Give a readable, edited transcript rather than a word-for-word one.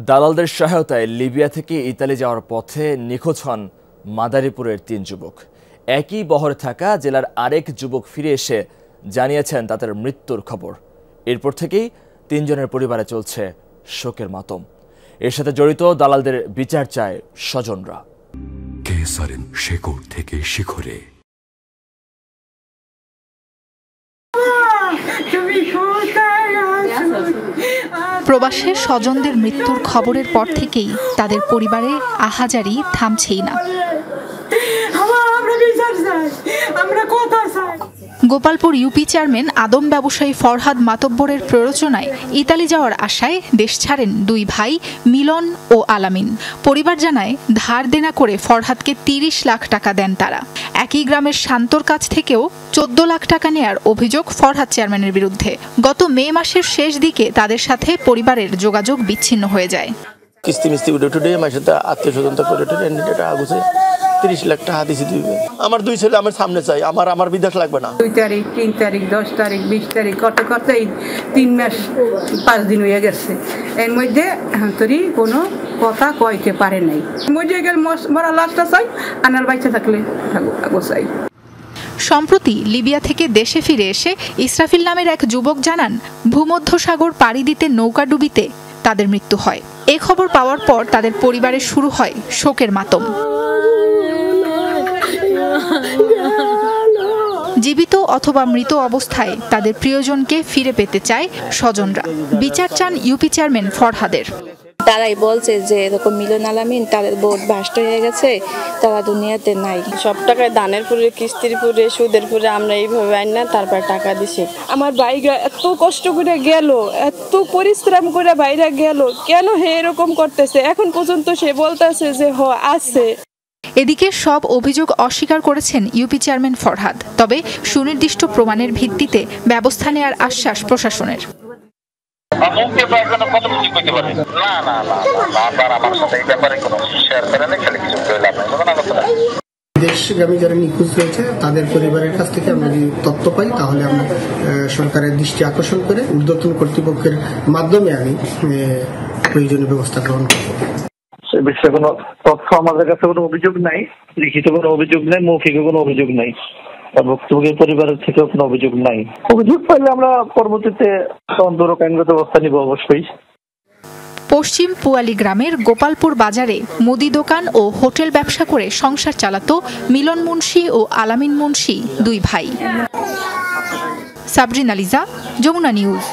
দালালদের সহায়তায় লিবিয়া থেকে ইতালি যাওয়ার পথে নিখোঁজ হন মাদারীপুরের ৩ যুবক। একই বহরে থাকা জেলার আরেক যুবক ফিরে এসে জানিয়েছেন তাদের মৃত্যুর খবর। এরপর থেকেই ৩ জনের পরিবারে চলছে শোকের মাতম। এর সাথে জড়িত দালালদের বিচার চায় স্বজনরা। শেকড় থেকে শিখরে প্রবাসে স্বজনদের মৃত্যুর খবরের পর থেকেই তাদের পরিবারে আহাজারি থামছেই না। গোপালপুর ইউপি চেয়ারম্যান আদম ব্যবসায়ী ফরহাদ মাতব্বরের প্ররোচনায় ইতালি যাওয়ার আশায় দেশ ছাড়েন 2 ভাই মিলন ও আলামিন। পরিবার জানায় ধার দেনা করে ফরহাদকে 30 লাখ টাকা দেন তারা। একই গ্রামের শান্তর কাছ থেকেও 14 লাখ টাকা নেয়ার অভিযোগ ফরহাদ চেয়ারম্যানের বিরুদ্ধে। গত মে মাসের শেষ দিকে তাদের সাথে পরিবারের যোগাযোগ বিচ্ছিন্ন হয়ে যায়। কিস্তি মিস্তি উঠে আমার সাথে আত্মীয়-স্বজন করে 30 লাখ টাকা দিছি দিবে। আমার 2 ছেলে আমার সামনে চাই, আমার বিদেশ লাগবে না। 2 তারিখ 3 তারিখ 10 তারিখ 20 তারিখ করতে 3 মাস 5 দিন হয়ে গেছে। এর মধ্যে তোরই কোনো কথা কইতে পারে নাই। মধ্যে গেল মরা লাশটা চাই, আনার বাইচা থাকলে থাকো চাই। সম্প্রতি লিবিয়া থেকে দেশে ফিরে এসে ইসরাফিল নামের এক যুবক জানান ভূমধ্যসাগর পাড়ি দিতে নৌকাডুবিতে তাদের মৃত্যু হয়। এই খবর পাওয়ার পর তাদের পরিবারে শুরু হয় শোকের মাতম। জীবিত অথবা মৃত অবস্থায় তাদের প্রিয়জনকে ফিরে পেতে চায় স্বজনরা। বিচার চান ইউপি চেয়ারম্যান ফরহাদের। তারাই বলছে যে এরকম মিলন আলামিন তাদের বোট ভাষ্ট হয়ে গেছে, তারা দুনিয়াতে নাই। সব টাকায় দানের পুরে, কিস্তির পুরে, সুদের পুরে আমরা এইভাবে আইন না তারপর টাকা দিছি। আমার ভাইরা এত কষ্ট করে গেল, এত পরিশ্রম করে ভাইরা গেল, কেন হে এরকম করতেছে? এখন পর্যন্ত সে বলতেছে যে আছে। এদিকে সব অভিযোগ অস্বীকার করেছেন ইউপি চেয়ারম্যান ফরহাদ। তবে সুনির্দিষ্ট প্রমাণের ভিত্তিতে ব্যবস্থা নেওয়ার আশ্বাস প্রশাসনের। দেশগামী যারা নিখোঁজ রয়েছে তাদের পরিবারের কাছ থেকে আমরা যদি তথ্য পাই তাহলে আমরা সরকারের দৃষ্টি আকর্ষণ করে ঊর্ধ্বতন কর্তৃপক্ষের মাধ্যমে আমি প্রয়োজনীয় ব্যবস্থা গ্রহণ করব। সে বিষয়ে কোনো তথ্য আমাদের কাছে কোনো অভিযোগ নাই, লিখিত কোনো অভিযোগ নাই, মৌখিক কোনো অভিযোগ নাই, ভুক্তভোগীর পরিবারের থেকেও কোনো অভিযোগ নাই। অভিযোগ পাইলে আমরা পরবর্তীতে তদন্তমূলক আইনগত ব্যবস্থা নিব অবশ্যই। পশ্চিম পুয়ালি গ্রামের গোপালপুর বাজারে মুদি দোকান ও হোটেল ব্যবসা করে সংসার চালাতো মিলন মুন্সি ও আলামিন মুন্সি 2 ভাই। সাবরিন আলিজা, যমুনা নিউজ।